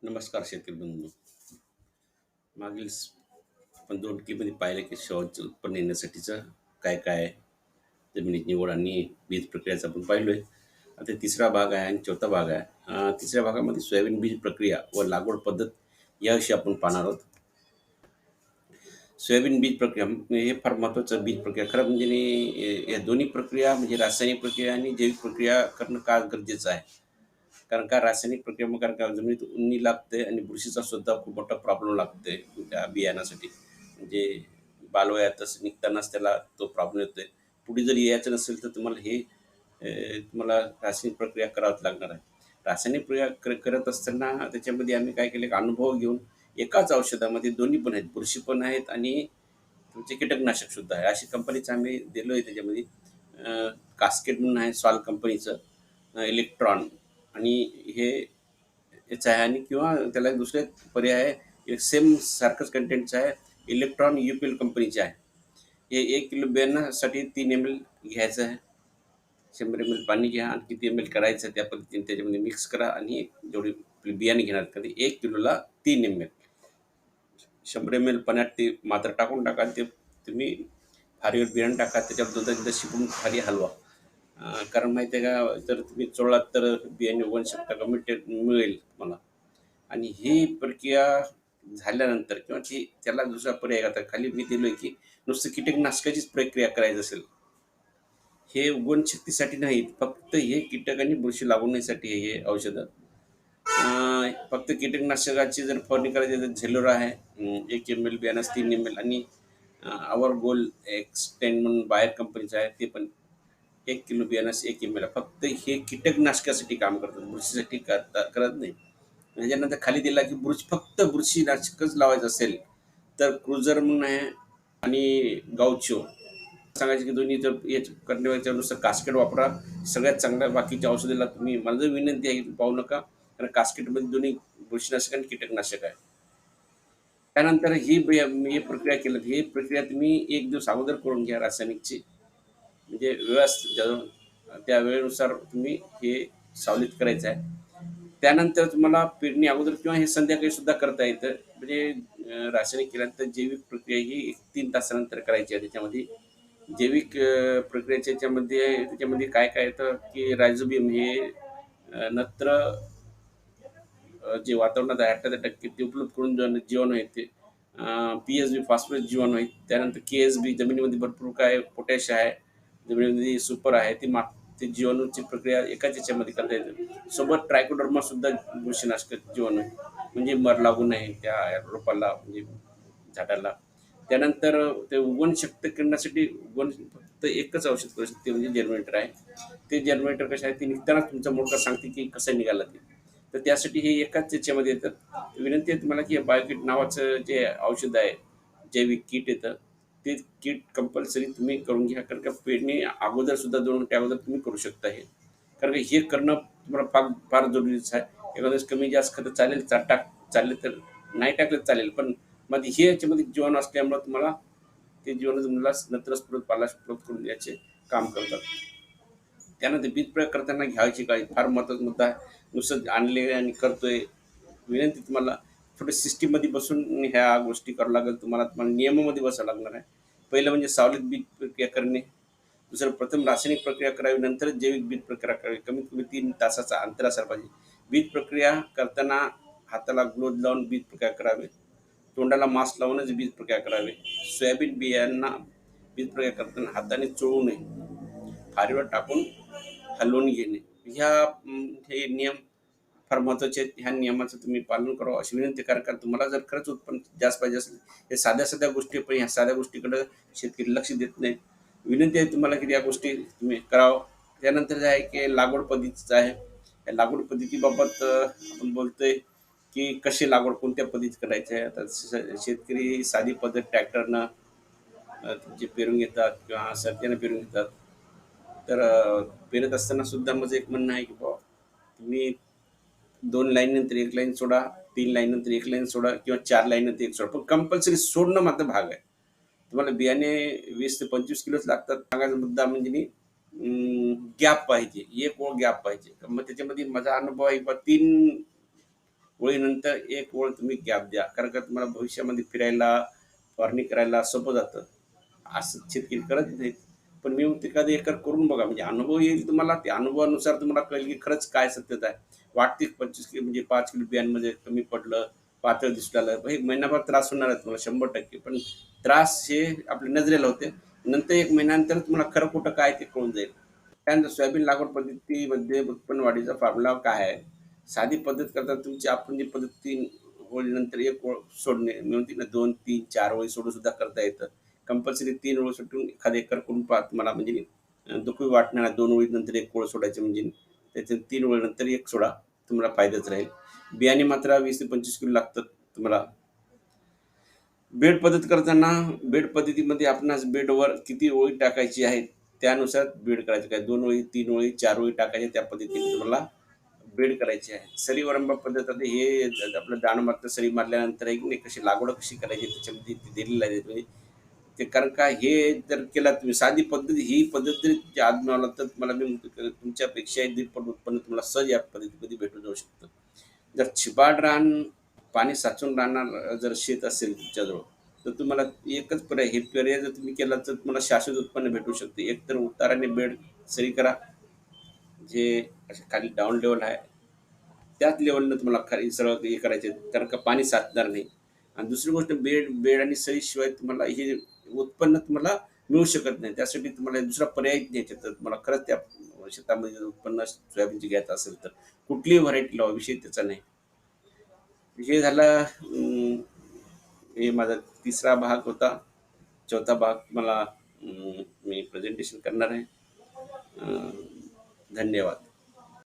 नमस्कार शेतकरी बंधू. मागील आपण 2 मध्ये पाहिलं की शहराचं उत्पन्न येण्यासाठीचं काय काय जमिनीची निवड आणि बीज प्रक्रियाचं आपण पाहिलोय. आता तिसरा भाग आहे आणि चौथा भाग आहे. तिसऱ्या भागामध्ये सोयाबीन बीज प्रक्रिया व लागवड पद्धत याविषयी आपण पाहणार आहोत. सोयाबीन बीज प्रक्रिया हे फार महत्त्वाचं बीज प्रक्रिया खरं म्हणजे या दोन्ही प्रक्रिया म्हणजे रासायनिक प्रक्रिया आणि जैविक प्रक्रिया करणं का गरजेचं आहे. कारण का रासायनिक प्रक्रियेमुळे कारण का जमिनीत उन्नी लागते आणि बुरशीचा सुद्धा खूप मोठा प्रॉब्लेम लागते त्या बियाण्यासाठी. म्हणजे बालवयातच निघतानाच त्याला तो प्रॉब्लेम येतोय. पुढे जर यायचं नसेल तर तुम्हाला तुम्हाला रासायनिक प्रक्रिया करावीच लागणार आहे. रासायनिक प्रक्रिया करत असताना त्याच्यामध्ये आम्ही काय केलं, अनुभव घेऊन एकाच औषधामध्ये दोन्ही पण आहेत, बुरशी पण आहेत आणि तुमचे कीटकनाशक सुद्धा आहे. अशी कंपनीचं आम्ही दिलोय त्याच्यामध्ये. कास्केट म्हणून आहे सॉल कंपनीचं, इलेक्ट्रॉन आणि हे याचं आहे आणि किंवा त्याला एक दुसरे पर्याय आहे, एक सेम सारखंच कंटेंटचं आहे, इलेक्ट्रॉन युपीएल कंपनीचे आहे. हे 1 किलो बियाण्यासाठी 3 ml घ्यायचं आहे. 100 ml पाणी घ्या आणि किती ml करायचं त्या पद्धतीने त्याच्यामध्ये मिक्स करा आणि जेवढी आपली बियाणे घेणार कधी 1 किलोला 3 ml 100 ml पाण्यात ते मात्र टाकून टाका. ते तुम्ही खारीवर बियाणं टाका, त्याच्यावर दुधात शिपून खाली हलवा. कारण माहिती आहे का, जर तुम्ही चोळलात तर बियाणे उगवणशक्यता कमी मिळेल तुम्हाला. आणि ही प्रक्रिया झाल्यानंतर किंवा त्याला दुसरा पर्याय आता खाली मी दिलोय की नुसतं कीटकनाशकाचीच प्रक्रिया करायची असेल, हे उगवणशक्तीसाठी नाहीत, फक्त हे कीटक आणि बुरशी लागू नयेसाठी हे औषधं. फक्त कीटकनाशकाची जर फवारणी करायची तर झेलोरा आहे, 1 ml बियाण्यास 3 ml आणि आवर गोल एक्सटेंड म्हणून बाहेर कंपनीचं आहे, ते पण 1 किलो बियाण्यास 1 ml. फक्त हे कीटकनाशकासाठी काम करतात, बुरशीसाठी करत नाही. त्याच्यानंतर खाली दिला की फक्त बुरशीनाशकच लावायचं असेल तर क्रुझर म्हणून आहे आणि गावचो सांगायचे की दोन्ही जर करण्याच्या नुसतं कास्केट वापरा, सगळ्यात चांगल्या बाकीच्या औषधाला तुम्ही. मला जर विनंती आहे की पाहू नका, कारण कास्केटमध्ये दोन्ही बुरशीनाशक आणि कीटकनाशक आहे. त्यानंतर ही प्रक्रिया केली, ही प्रक्रिया तुम्ही 1 दिवस अगोदर करून घ्या रासायनिकची. म्हणजे त्या वेळेनुसार तुम्ही हे सावलीत करायचं आहे. त्यानंतर तुम्हाला पेरणी अगोदर किंवा हे संध्याकाळी सुद्धा करता येतं. म्हणजे रासायनिक केल्यानंतर जैविक प्रक्रिया ही 1-3 तासानंतर करायची आहे. त्याच्यामध्ये जैविक प्रक्रियेच्या त्याच्यामध्ये काय काय येतं की रायझोबियम हे नत्र जे वातावरणात 88% ते उपलब्ध करून जीवाणू आहेत ते. पी-एस-बी फॉस्फरस जीवाणू आहेत. त्यानंतर के-एस-बी जमिनीमध्ये भरपूर काय पोटॅश आहे, जमिनीमध्ये सुपर आहे. ते जीवाणूची प्रक्रिया एकाच याच्यामध्ये करता येते. सोबत ट्रायकोडर्मा सुद्धा बुरशीनाशक जीवाणू आहे. म्हणजे मर लागू नये त्या रोपाला म्हणजे झाडाला. त्यानंतर ते उगवण शक्ती करण्यासाठी फक्त एकच औषध करू शकते म्हणजे जर्मिनेटर आहे. ते जर्मिनेटर कसं आहे, ते निघतानाच तुमचा मोठा सांगते की कसं निघाला ते. तर त्यासाठी हे एकाच याच्यामध्ये येतं. विनंती आहे तुम्हाला की बायोकिट नावाचं जे औषध आहे, जैविक किट येतं, ते किट कंपल्सरी तुम्ही करून घ्या. कारण का पेरणी अगोदर सुद्धा 2 घंटे अगोदर तुम्ही करू शकता हे. कारण का हे करणं तुम्हाला फार फार जरुरीचं आहे. एखाद्या वेळेस कमी जास्त खतं चालेल, चालले तर नाही टाकलं चालेल, पण मग हे याच्यामध्ये जीवाणू असल्यामुळं तुम्हाला ते जीवाणू तुम्हाला नंतर पाला करून द्यायचे काम करतात. त्यानंतर बीज प्रयोग करताना घ्यायची काळजी फार महत्त्वाचा मुद्दा आहे. नुसतं आणले आणि करतोय. विनंती तुम्हाला थोडी सिस्टीममध्ये बसून ह्या गोष्टी करावं लागेल. तुम्हाला नियमामध्ये बसावं लागणार आहे. पहिलं म्हणजे सावलीत बीज प्रक्रिया करणे. दुसरं प्रथम रासायनिक प्रक्रिया करावी, नंतरच जैविक बीज प्रक्रिया करावी. कमीत कमी 3 तासाचा अंतर असायला पाहिजे. बीज प्रक्रिया करताना हाताला ग्लोव्ज लावून बीज प्रक्रिया करावी. तोंडाला मास्क लावूनच बीज प्रक्रिया करावी. सोयाबीन बियांना बीज प्रक्रिया करताना हाताने चोळू नये. फारीवर टाकून हलवून घेणे. हे नियम फार महत्त्वाचे आहेत. ह्या नियमाचं तुम्ही पालन करावं अशी विनंती. कारण का तुम्हाला जर खरंच उत्पन्न जास्त पाहिजे असेल, हे साध्या साध्या गोष्टी, पण ह्या साध्या गोष्टीकडे शेतकरी लक्ष देत नाहीत. विनंती आहे तुम्हाला की या गोष्टी तुम्ही करावं. त्यानंतर जे आहे की लागवड पद्धतीचं आहे. या लागवड पद्धतीबाबत आपण बोलतोय की कशी लागवड कोणत्या पद्धतीत करायची आहे. आता शेतकरी साधी पद्धत ट्रॅक्टरनं जे पेरून घेतात किंवा सरतेनं पेरून घेतात. तर पेरत असताना सुद्धा माझं एक म्हणणं आहे की बुवा तुम्ही 2 लाईन नंतर 1 लाईन सोडा, 3 लाईन नंतर 1 लाईन सोडा किंवा 4 लाईन नंतर 1 सोडा. पण कंपल्सरी सोडणं मात्र भाग आहे. तुम्हाला बियाणे 20 ते 25 किलोच लागतात. सांगायचा मुद्दा म्हणजे गॅप पाहिजे. एक ओळ गॅप पाहिजे. मग त्याच्यामध्ये माझा अनुभव आहे, 3 ओळीनंतर एक ओळ तुम्ही गॅप द्या, कारण का तुम्हाला भविष्यामध्ये फिरायला फवारणी करायला सोपं जातं. असं शेतकरी करत नाहीत. पण मी म्हणतो एखादं एकर करून बघा, म्हणजे अनुभव येईल तुम्हाला. त्या अनुभवानुसार तुम्हाला कळेल की खरंच काय सत्यता आहे. वाटते 25 किलो म्हणजे 5 किलो बियांमध्ये कमी पडलं, पातळ दिसू लागलं. एक महिनाभर त्रास होणार आहे तुम्हाला 100%. पण त्रास हे आपल्या नजरेला होते. नंतर 1 महिन्यानंतर तुम्हाला खरं खोटं काय ते कळून जाईल. त्यानंतर सोयाबीन लागवड पद्धतीमध्ये उत्पन्न वाढीचा फॉर्म्युला काय आहे? साधी पद्धत करता तुमची आपण जी पद्धत 3 ओळीनंतर 1 ओळ सोडणे, मी म्हणते ना 2, 3, 4 ओळी सोडून सुद्धा करता येतं. कंपल्सरी 3 ओळ सुटून एखादा एकर करून पहा तुम्हाला, म्हणजे दुःखी वाटणार नाही. 2 ओळीनंतर 1 ओळ सोडायची, म्हणजे त्याच्या 3 ओळीनंतर 1 सोडा. तुम्हाला फायदाच राहील. बियाणे मात्र 20 ते 25 किलो लागतात तुम्हाला. बेड पद्धत करताना बेड पद्धतीमध्ये आपणास बेडवर किती ओळी टाकायची आहे त्यानुसार बेड करायचं. काय 2 ओळी, 3 ओळी, 4 ओळी टाकायच्या, त्या पद्धतीने तुम्हाला बेड करायची आहे. सरी वरंबा पद्धत आता हे आपलं दाण मारतं, सरी मारल्यानंतर एक नाही कशी लागवड कशी करायची त्याच्यामध्ये ते दिलेलं आहे. म्हणजे ते कारण का हे जर केला तुम्ही साधी पद्धत, ही पद्धत जरी आजमावला तर तुम्हाला मी म्हणतो की तुमच्यापेक्षा दीडपट उत्पन्न तुम्हाला सहज या पद्धतीमध्ये भेटून जाऊ शकतं. जर छिबाड रान पाणी साचून राहणार जर शेत असेल तुमच्याजवळ, तर तुम्हाला एकच पर्याय, हे पर्याय जर तुम्ही केला तर तुम्हाला शाश्वत उत्पन्न भेटू शकते. एक तर उताराने बेड सरी करा, जे असे खाली डाऊन लेवल आहे त्याच लेवलनं तुम्हाला खाली सरळ हे करायचे, कारण का पाणी साचणार नाही. आणि दुसरी गोष्ट, बेड बेड आणि सरीशिवाय तुम्हाला हे उत्पन्न तुम्हाला मिळू शकत नाही. त्यासाठी तुम्हाला दुसरा पर्याय द्यायचा, तर तुम्हाला खरंच त्या शेतामध्ये जर उत्पन्न सोयाबीनचे घ्यायचं असेल तर कुठलीही व्हरायटी लावा, विषय त्याचा नाही. विषय झाला हे माझा तिसरा भाग होता. चौथा भाग मला मी प्रेझेंटेशन करणार आहे. अं, धन्यवाद.